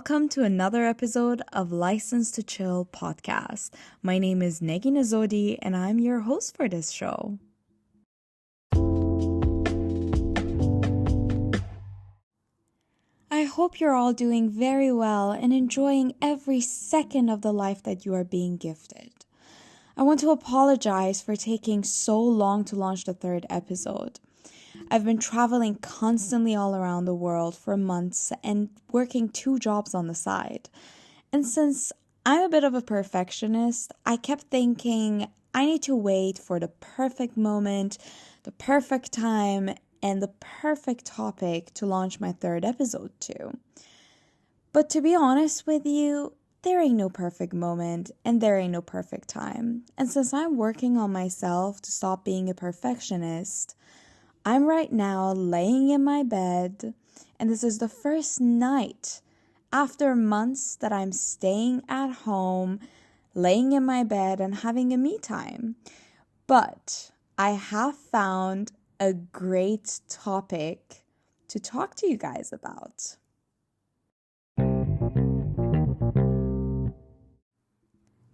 welcome to another episode of License to Chill podcast. My name is Negi Nazodi and I'm your host for this show. I hope you're all doing very well and enjoying every second of the life that you are being gifted. I want to apologize for taking so long to launch the third episode. I've been traveling constantly all around the world for months and working 2 jobs on the side. And since I'm a bit of a perfectionist, I kept thinking I need to wait for the perfect moment, the perfect time, and the perfect topic to launch my third episode to. But to be honest with you, there ain't no perfect moment and there ain't no perfect time. And since I'm working on myself to stop being a perfectionist, I'm right now laying in my bed, and this is the first night after months that I'm staying at home, laying in my bed and having a me time. But I have found a great topic to talk to you guys about.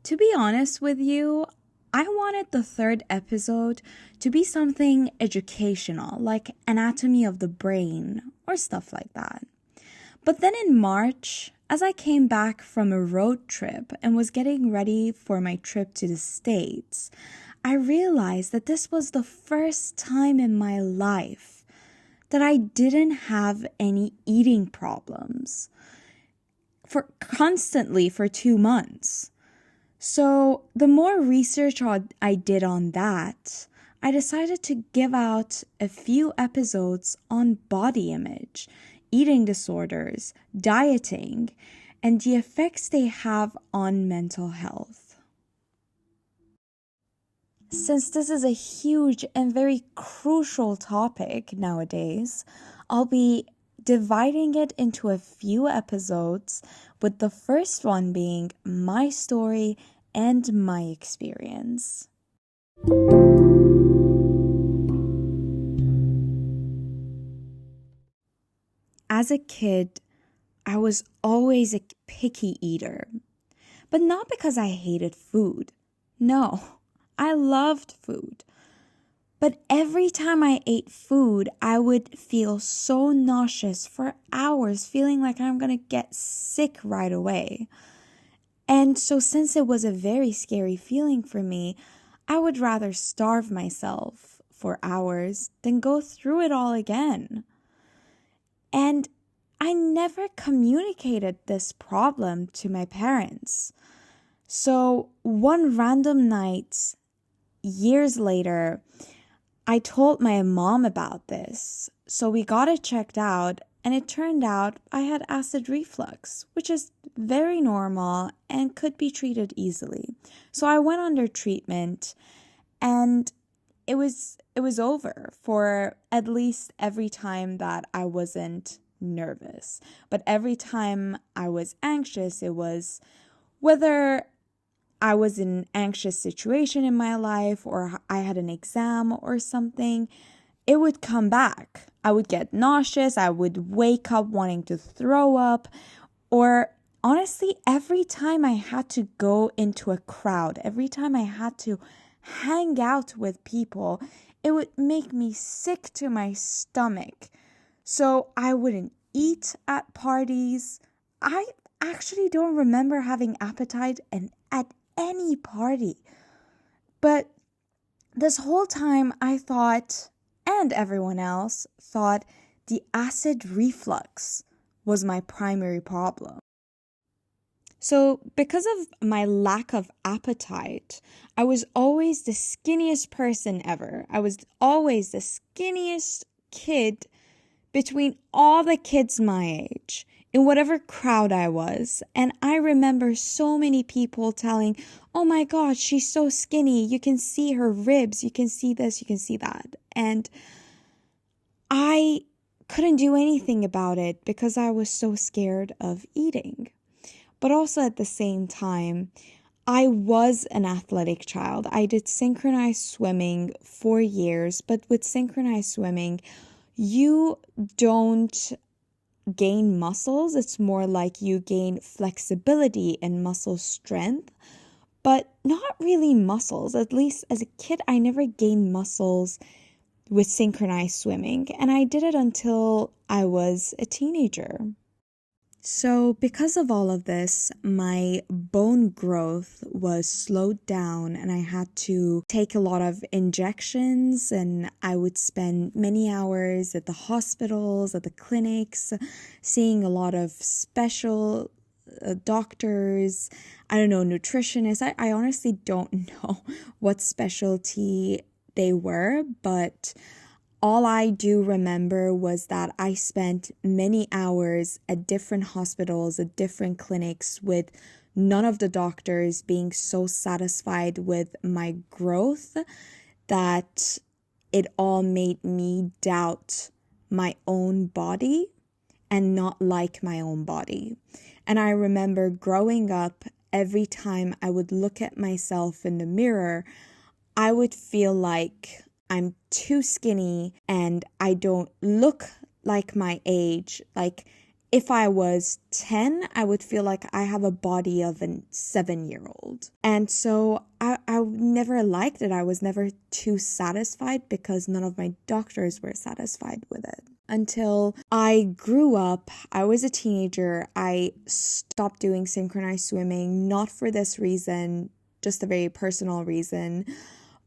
To be honest with you, I wanted the third episode to be something educational, like anatomy of the brain or stuff like that. But then in March, as I came back from a road trip and was getting ready for my trip to the States, I realized that this was the first time in my life that I didn't have any eating problems constantly for 2 months. So the more research I did on that, I decided to give out a few episodes on body image, eating disorders, dieting, and the effects they have on mental health. Since this is a huge and very crucial topic nowadays, I'll be dividing it into a few episodes, with the first one being my story and my experience. As a kid, I was always a picky eater, but not because I hated food. No, I loved food. But every time I ate food, I would feel so nauseous for hours, feeling like I'm going to get sick right away. And so since it was a very scary feeling for me, I would rather starve myself for hours than go through it all again. And I never communicated this problem to my parents. So one random night, years later, I told my mom about this, so we got it checked out, and it turned out I had acid reflux, which is very normal and could be treated easily. So I went under treatment, and it was over for at least every time that I wasn't nervous. But every time I was anxious, it was whether I was in an anxious situation in my life or I had an exam or something, it would come back. I would get nauseous, I would wake up wanting to throw up, or honestly, every time I had to go into a crowd, every time I had to hang out with people, it would make me sick to my stomach. So I wouldn't eat at parties. I actually don't remember having appetite at any party. But this whole time I thought, and everyone else thought, the acid reflux was my primary problem. So because of my lack of appetite, I was always the skinniest person ever. I was always the skinniest kid between all the kids my age, in whatever crowd I was. And I remember so many people telling, oh my God, she's so skinny. You can see her ribs. You can see this, you can see that. And I couldn't do anything about it because I was so scared of eating. But also at the same time, I was an athletic child. I did synchronized swimming for years, but with synchronized swimming, you don't gain muscles. It's more like you gain flexibility and muscle strength, but not really muscles. At least as a kid, I never gained muscles with synchronized swimming, and I did it until I was a teenager. So, because of all of this, my bone growth was slowed down, and I had to take a lot of injections, and I would spend many hours at the hospitals, at the clinics, seeing a lot of special doctors, I don't know, nutritionists. I honestly don't know what specialty they were, but all I do remember was that I spent many hours at different hospitals, at different clinics, with none of the doctors being so satisfied with my growth that it all made me doubt my own body and not like my own body. And I remember growing up, every time I would look at myself in the mirror, I would feel like I'm too skinny and I don't look like my age. Like if I was 10, I would feel like I have a body of a 7-year-old. And so I never liked it. I was never too satisfied because none of my doctors were satisfied with it. Until I grew up, I was a teenager, I stopped doing synchronized swimming, not for this reason, just a very personal reason.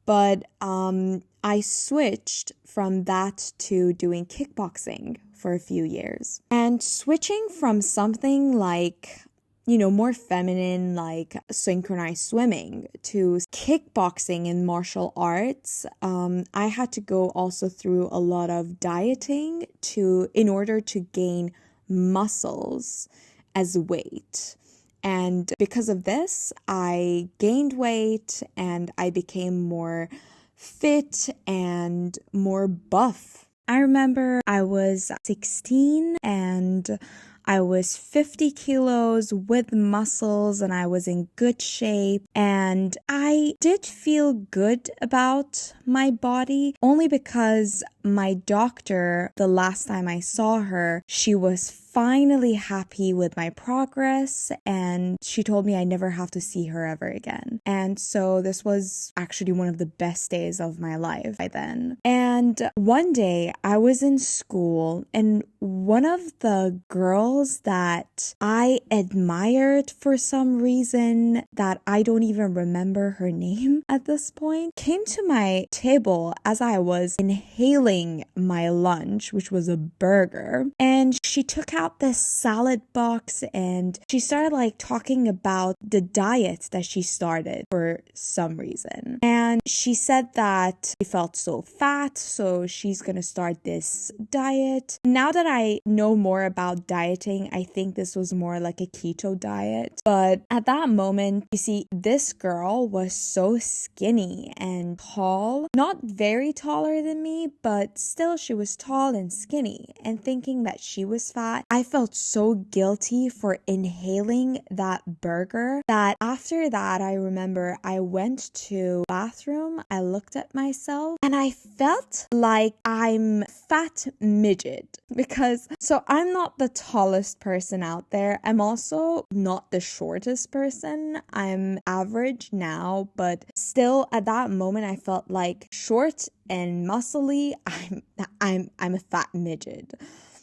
But I switched from that to doing kickboxing for a few years. And switching from something like, more feminine like synchronized swimming to kickboxing and martial arts, I had to go also through a lot of dieting in order to gain muscles as weight. And because of this, I gained weight and I became more fit and more buff. I remember I was 16 and I was 50 kilos with muscles and I was in good shape, and I did feel good about my body only because my doctor, the last time I saw her, she was finally happy with my progress and she told me I never have to see her ever again. And so this was actually one of the best days of my life by then. And one day I was in school and one of the girls that I admired for some reason that I don't even remember her name at this point came to my table as I was inhaling my lunch, which was a burger, and she took out this salad box and she started talking about the diet that she started for some reason. And she said that she felt so fat, so she's gonna start this diet. Now that I know more about dieting, I think this was more like a keto diet. But at that moment, you see, this girl was so skinny and tall, not very taller than me, but still she was tall and skinny. And thinking that she was fat, I felt so guilty for inhaling that burger that after that, I remember I went to the bathroom, I looked at myself and I felt like I'm fat midget because so I'm not the tallest person out there. I'm also not the shortest person. I'm average now, but still at that moment I felt like short and muscly, I'm a fat midget.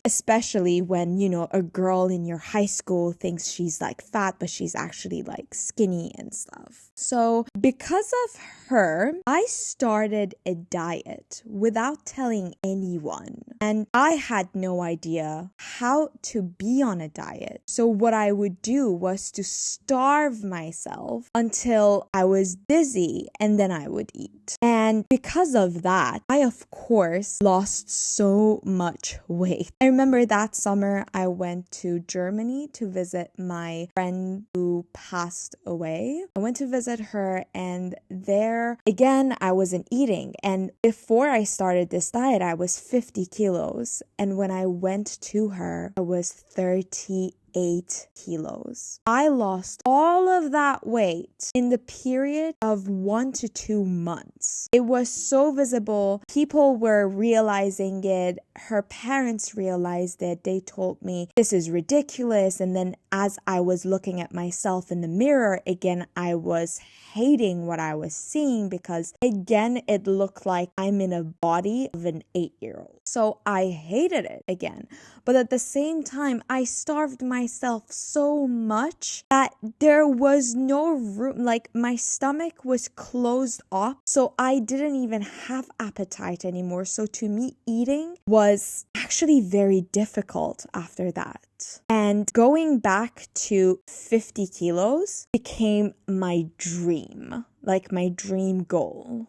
Especially when, a girl in your high school thinks she's fat, but she's actually skinny and stuff. So because of her, I started a diet without telling anyone. And I had no idea how to be on a diet. So what I would do was to starve myself until I was dizzy and then I would eat. And because of that, I of course lost so much weight. I remember that summer I went to Germany to visit my friend who passed away. I went to visit her and there again I wasn't eating, and before I started this diet I was 50 kilos and when I went to her I was 38 8 kilos. I lost all of that weight in the period of 1 to 2 months. It was so visible. People were realizing it. Her parents realized it. They told me, this is ridiculous. And then as I was looking at myself in the mirror again, I was hating what I was seeing because again, it looked like I'm in a body of an 8-year-old. So I hated it again. But at the same time, I starved myself so much that there was no room. Like my stomach was closed off. So I didn't even have appetite anymore. So to me, eating was actually very difficult after that. And going back to 50 kilos became my dream, like my dream goal.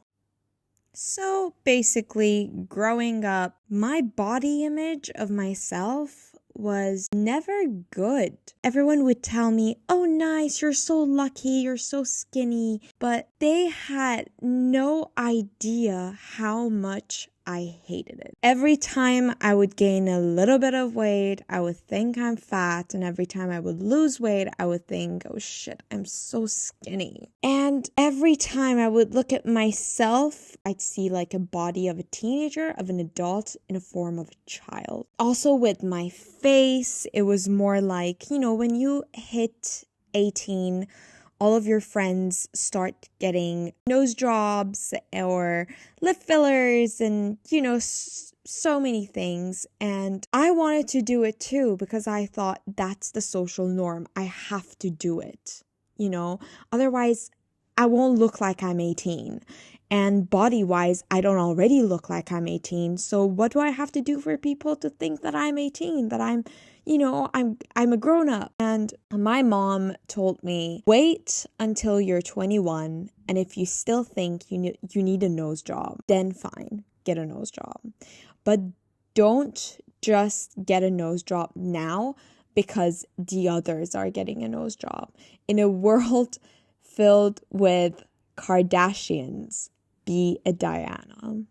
So basically, growing up, my body image of myself was never good. Everyone would tell me, oh, nice, you're so lucky, you're so skinny. But they had no idea how much I hated it. Every time I would gain a little bit of weight, I would think I'm fat. And every time I would lose weight, I would think, oh shit, I'm so skinny. And every time I would look at myself, I'd see like a body of a teenager, of an adult in a form of a child. Also with my face, it was more like, when you hit 18, all of your friends start getting nose jobs or lip fillers and, so many things. And I wanted to do it too because I thought that's the social norm. I have to do it, otherwise I won't look like I'm 18. And body-wise, I don't already look like I'm 18. So what do I have to do for people to think that I'm 18, that I'm a grown-up? And my mom told me, wait until you're 21. And if you still think you need a nose job, then fine, get a nose job. But don't just get a nose job now because the others are getting a nose job. In a world filled with Kardashians, be a Diana.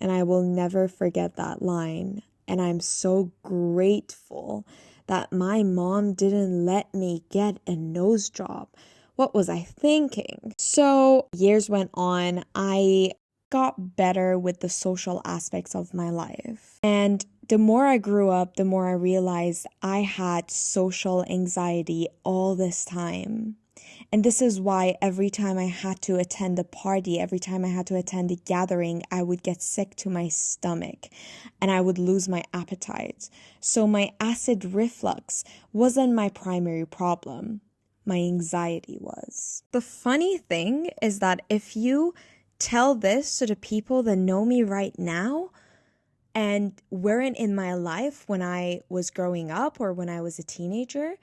And I will never forget that line. And I'm so grateful that my mom didn't let me get a nose job. What was I thinking? So years went on. I got better with the social aspects of my life. And the more I grew up, the more I realized I had social anxiety all this time. And this is why every time I had to attend a party, every time I had to attend a gathering, I would get sick to my stomach and I would lose my appetite. So my acid reflux wasn't my primary problem. My anxiety was. The funny thing is that if you tell this to the people that know me right now and weren't in my life when I was growing up or when I was a teenager,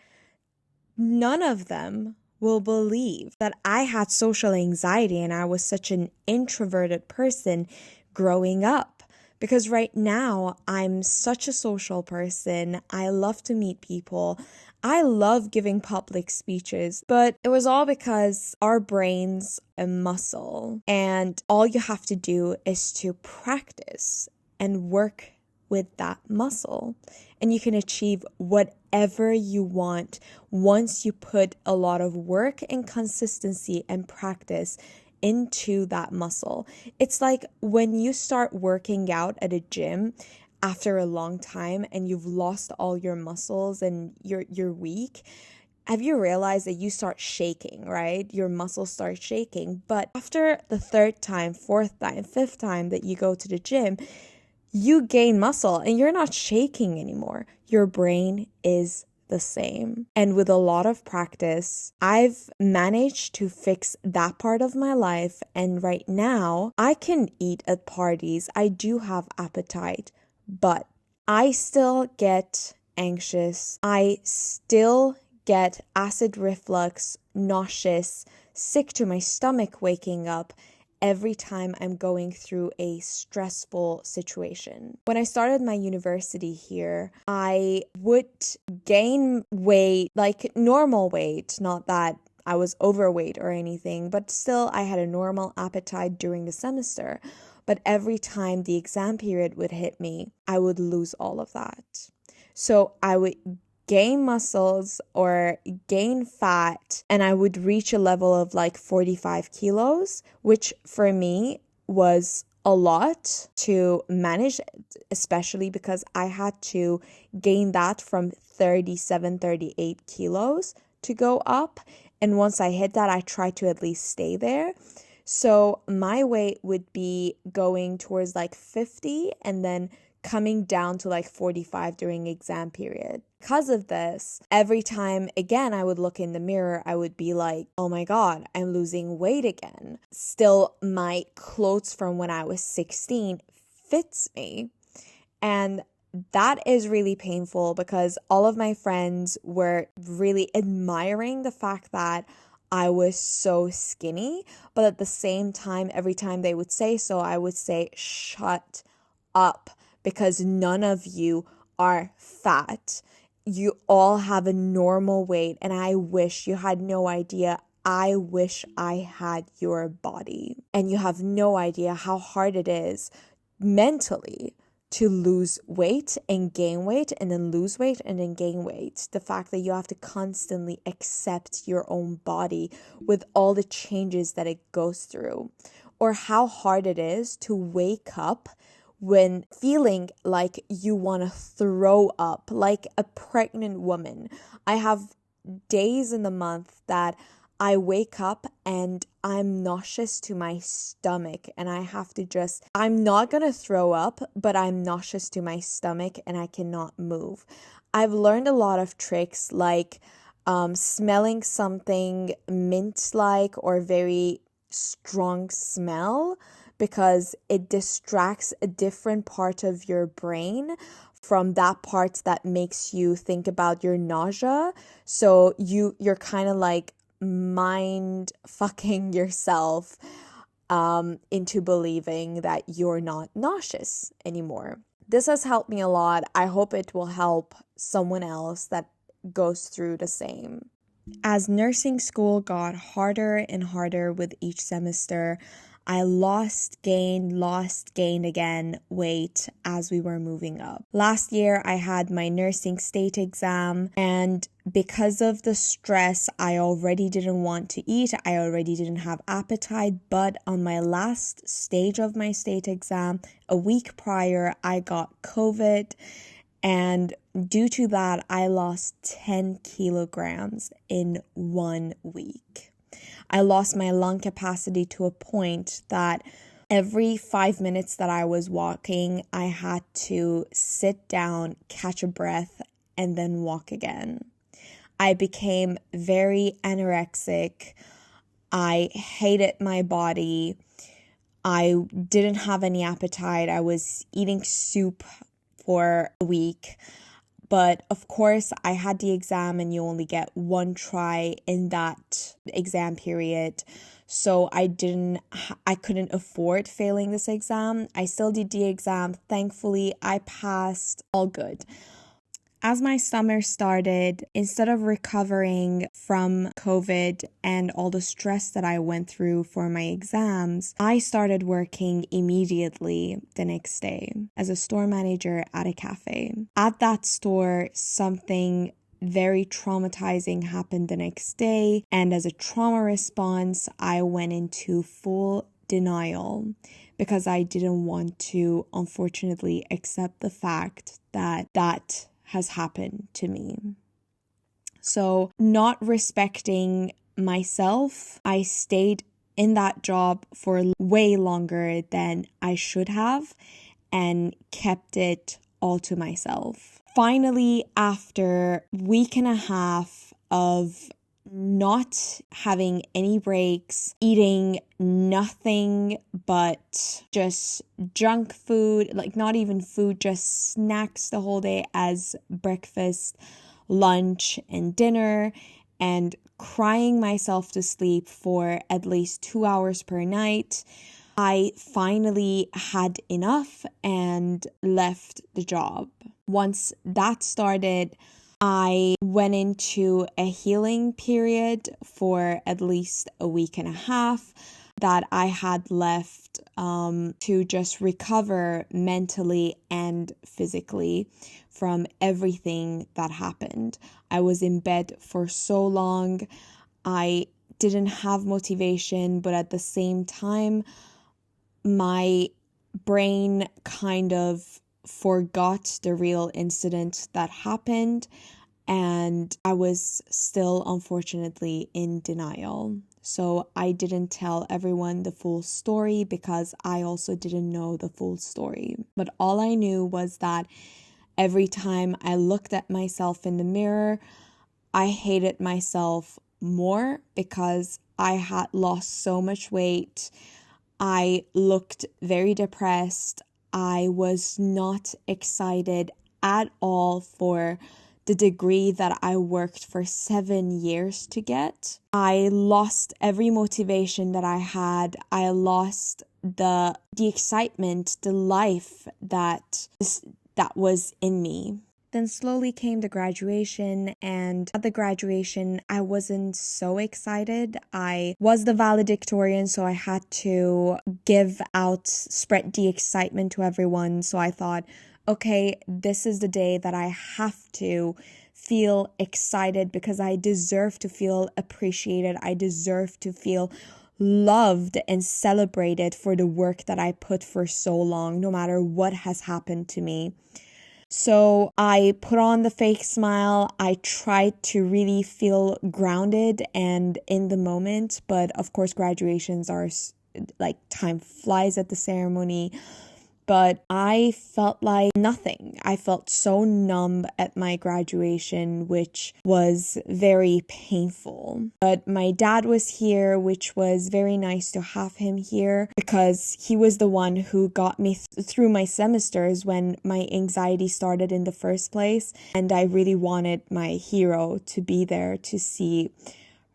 none of them will believe that I had social anxiety and I was such an introverted person growing up. Because right now, I'm such a social person. I love to meet people. I love giving public speeches, but it was all because our brains are a muscle and all you have to do is to practice and work with that muscle. And you can achieve whatever you want once you put a lot of work and consistency and practice into that muscle. It's like when you start working out at a gym after a long time and you've lost all your muscles and you're weak. Have you realized that you start shaking, right? Your muscles start shaking. But after the 3rd time, 4th time, 5th time that you go to the gym, you gain muscle and you're not shaking anymore. Your brain is the same. And with a lot of practice, I've managed to fix that part of my life. And right now, I can eat at parties. I do have appetite, but I still get anxious. I still get acid reflux, nauseous, sick to my stomach waking up every time I'm going through a stressful situation. When I started my university here, I would gain weight, like normal weight, not that I was overweight or anything, but still I had a normal appetite during the semester. But every time the exam period would hit me, I would lose all of that. So I would gain muscles or gain fat, and I would reach a level of like 45 kilos, which for me was a lot to manage, especially because I had to gain that from 37, 38 kilos to go up. And once I hit that, I tried to at least stay there. So my weight would be going towards like 50 and then coming down to like 45 during exam period. Because of this, every time again I would look in the mirror, I would be like, oh my God, I'm losing weight again. Still, my clothes from when I was 16 fits me. And that is really painful because all of my friends were really admiring the fact that I was so skinny. But at the same time, every time they would say so, I would say, shut up, because none of you are fat. You all have a normal weight, and I wish you had no idea. I wish I had your body. And you have no idea how hard it is mentally to lose weight and gain weight and then lose weight and then gain weight. The fact that you have to constantly accept your own body with all the changes that it goes through. Or how hard it is to wake up when feeling like you want to throw up, like a pregnant woman. I have days in the month that I wake up and I'm nauseous to my stomach, and I have to I'm not going to throw up, but I'm nauseous to my stomach and I cannot move. I've learned a lot of tricks like smelling something mint-like or very strong smell, because it distracts a different part of your brain from that part that makes you think about your nausea. So you're kind of like mind fucking yourself into believing that you're not nauseous anymore. This has helped me a lot. I hope it will help someone else that goes through the same. As nursing school got harder and harder with each semester, I gained again weight as we were moving up. Last year, I had my nursing state exam, and because of the stress, I already didn't want to eat. I already didn't have appetite, but on my last stage of my state exam, a week prior, I got COVID, and due to that, I lost 10 kilograms in 1 week. I lost my lung capacity to a point that every 5 minutes that I was walking, I had to sit down, catch a breath, and then walk again. I became very anorexic. I hated my body. I didn't have any appetite. I was eating soup for a week. But of course, I had the exam and you only get one try in that exam period. So I couldn't afford failing this exam. I still did the exam. Thankfully, I passed. All good. As my summer started, instead of recovering from COVID and all the stress that I went through for my exams, I started working immediately the next day as a store manager at a cafe. At that store, something very traumatizing happened the next day, and as a trauma response, I went into full denial because I didn't want to, unfortunately, accept the fact that has happened to me. So, not respecting myself, I stayed in that job for way longer than I should have and kept it all to myself. Finally, after a week and a half of not having any breaks, eating nothing but just junk food, like not even food, just snacks the whole day as breakfast, lunch, and dinner, and crying myself to sleep for at least 2 hours per night, I finally had enough and left the job. Once that started, I went into a healing period for at least a week and a half. that I had left to just recover mentally and physically from everything that happened. I was in bed for so long. I didn't have motivation, but at the same time, my brain kind of forgot the real incident that happened, and I was still unfortunately in denial. So I didn't tell everyone the full story because I also didn't know the full story. But all I knew was that every time I looked at myself in the mirror, I hated myself more because I had lost so much weight. I looked very depressed. I was not excited at all for the degree that I worked for 7 years to get. I lost every motivation that I had. I lost the excitement, the life that was in me. Then slowly came the graduation, and at the graduation, I wasn't so excited. I was the valedictorian, so I had to spread the excitement to everyone. So I thought, okay, this is the day that I have to feel excited because I deserve to feel appreciated. I deserve to feel loved and celebrated for the work that I put for so long, no matter what has happened to me. So I put on the fake smile. I tried to really feel grounded and in the moment. But of course, graduations are like time flies at the ceremony. But I felt like nothing. I felt so numb at my graduation, which was very painful. But my dad was here, which was very nice to have him here because he was the one who got me through my semesters when my anxiety started in the first place. And I really wanted my hero to be there to see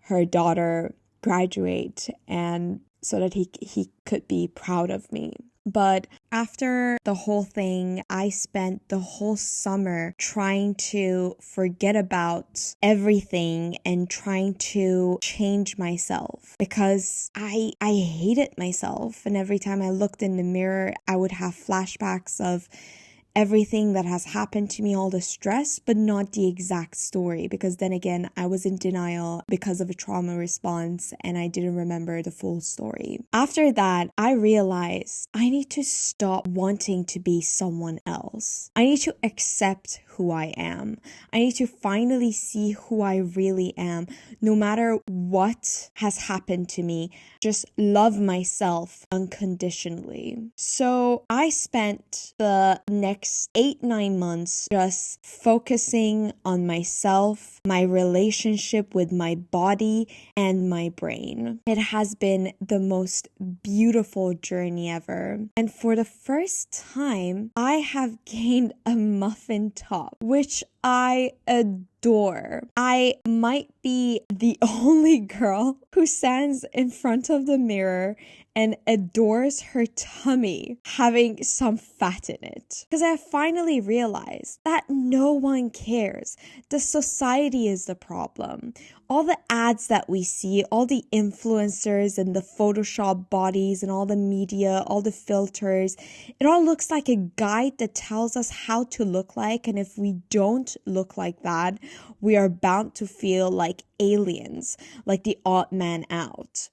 her daughter graduate and so that he could be proud of me. But after the whole thing, I spent the whole summer trying to forget about everything and trying to change myself because I hated myself. And every time I looked in the mirror, I would have flashbacks of everything that has happened to me, all the stress, but not the exact story, because then again, I was in denial because of a trauma response and I didn't remember the full story. After that, I realized I need to stop wanting to be someone else. I need to accept who I am. I need to finally see who I really am, no matter what has happened to me. Just love myself unconditionally. So I spent the next 8-9 months just focusing on myself, my relationship with my body and my brain. It has been the most beautiful journey ever. And for the first time, I have gained a muffin top, which I adore. I might be the only girl who stands in front of the mirror and adores her tummy having some fat in it. Because I finally realized that no one cares. The society is the problem. All the ads that we see, all the influencers and the Photoshop bodies and all the media, all the filters, it all looks like a guide that tells us how to look like. And if we don't look like that, we are bound to feel like aliens, like the odd man out.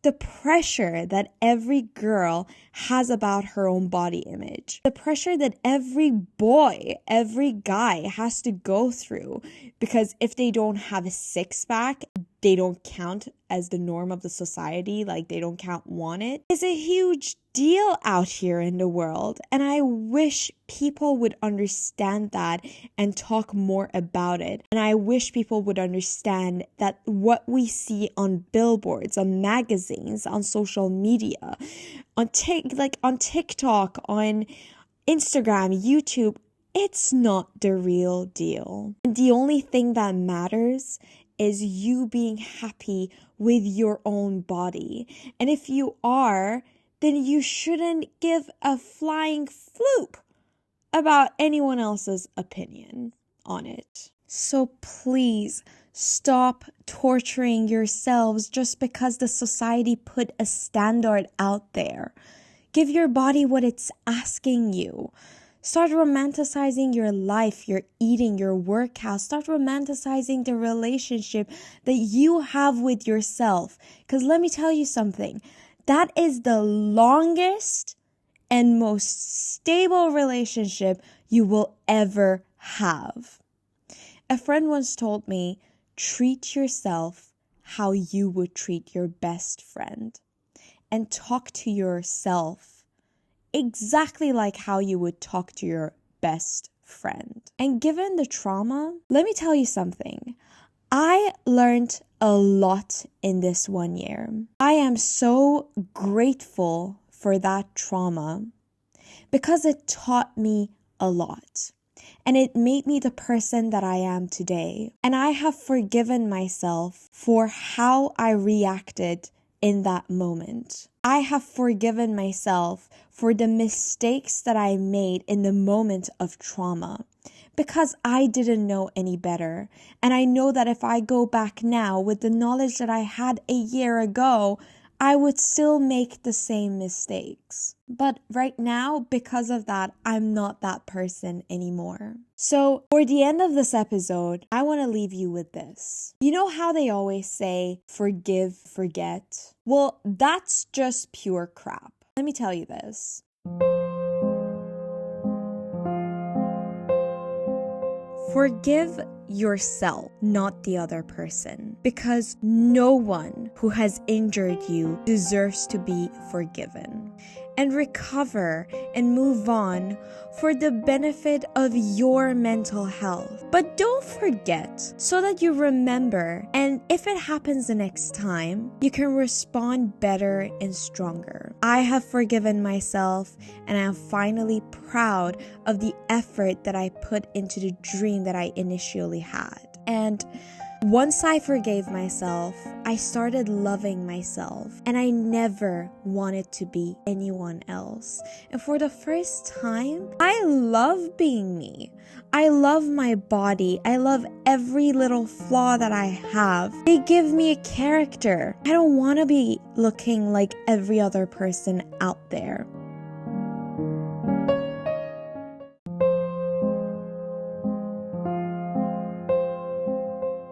The pressure that every girl has about her own body image. The pressure that every boy, every guy has to go through. Because if they don't have a six-pack, they don't count as the norm of the society, like they don't want it, is a huge deal out here in the world. And I wish people would understand that and talk more about it. And I wish people would understand that what we see on billboards, on magazines, on social media, on TikTok, on Instagram, YouTube, it's not the real deal. And the only thing that matters is you being happy with your own body. And if you are, then you shouldn't give a flying floop about anyone else's opinion on it. So please Stop torturing yourselves just because the society put a standard out there. Give your body what it's asking you. Start romanticizing your life, your eating, your workout. Start romanticizing the relationship that you have with yourself. Because let me tell you something. That is the longest and most stable relationship you will ever have. A friend once told me, treat yourself how you would treat your best friend. And talk to yourself exactly like how you would talk to your best friend. And given the trauma, let me tell you something. I learned a lot in this 1 year. I am so grateful for that trauma because it taught me a lot. And it made me the person that I am today. And I have forgiven myself for how I reacted in that moment. I have forgiven myself for the mistakes that I made in the moment of trauma because I didn't know any better. And I know that if I go back now with the knowledge that I had a year ago, I would still make the same mistakes. But right now, because of that, I'm not that person anymore. So for the end of this episode, I want to leave you with this. You know how they always say, forgive, forget? Well, that's just pure crap. Let me tell you this. Forgive yourself, not the other person, because no one who has injured you deserves to be forgiven. And recover and move on for the benefit of your mental health. But don't forget, so that you remember, and if it happens the next time, you can respond better and stronger. I have forgiven myself, and I am finally proud of the effort that I put into the dream that I initially had. And once I forgave myself, I started loving myself, and I never wanted to be anyone else. And for the first time, I love being me. I love my body. I love every little flaw that I have. They give me a character. I don't want to be looking like every other person out there.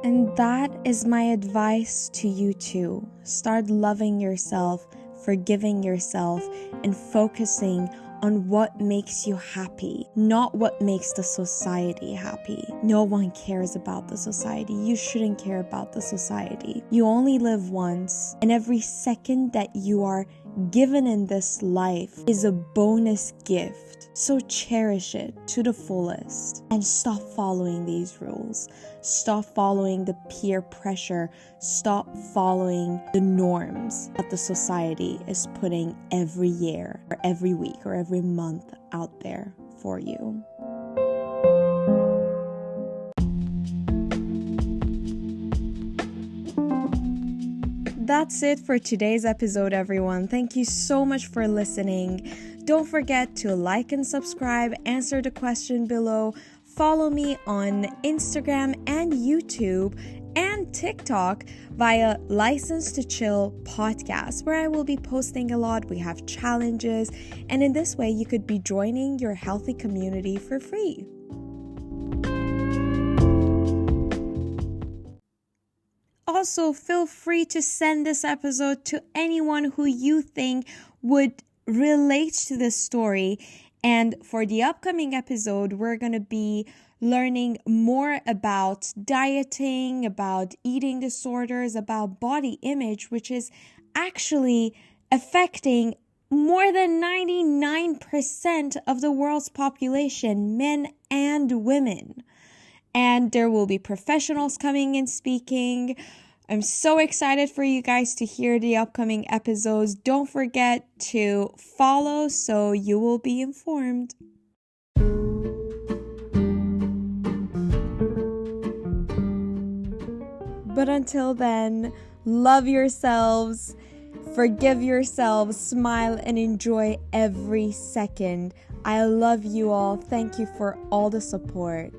And that is my advice to you too. Start loving yourself, forgiving yourself, and focusing on what makes you happy, not what makes the society happy. No one cares about the society. You shouldn't care about the society. You only live once, and every second that you are given in this life is a bonus gift. So cherish it to the fullest and stop following these rules. Stop following the peer pressure. Stop following the norms that the society is putting every year or every week or every month out there for you. That's it for today's episode, everyone. Thank you so much for listening. Don't forget to like and subscribe, answer the question below, follow me on Instagram and YouTube and TikTok via License to Chill podcast, where I will be posting a lot. We have challenges, and in this way, you could be joining your healthy community for free. Also, feel free to send this episode to anyone who you think would relate to this story. And for the upcoming episode, we're going to be learning more about dieting, about eating disorders, about body image, which is actually affecting more than 99% of the world's population, men and women. And there will be professionals coming and speaking. I'm so excited for you guys to hear the upcoming episodes. Don't forget to follow so you will be informed. But until then, love yourselves, forgive yourselves, smile, and enjoy every second. I love you all. Thank you for all the support.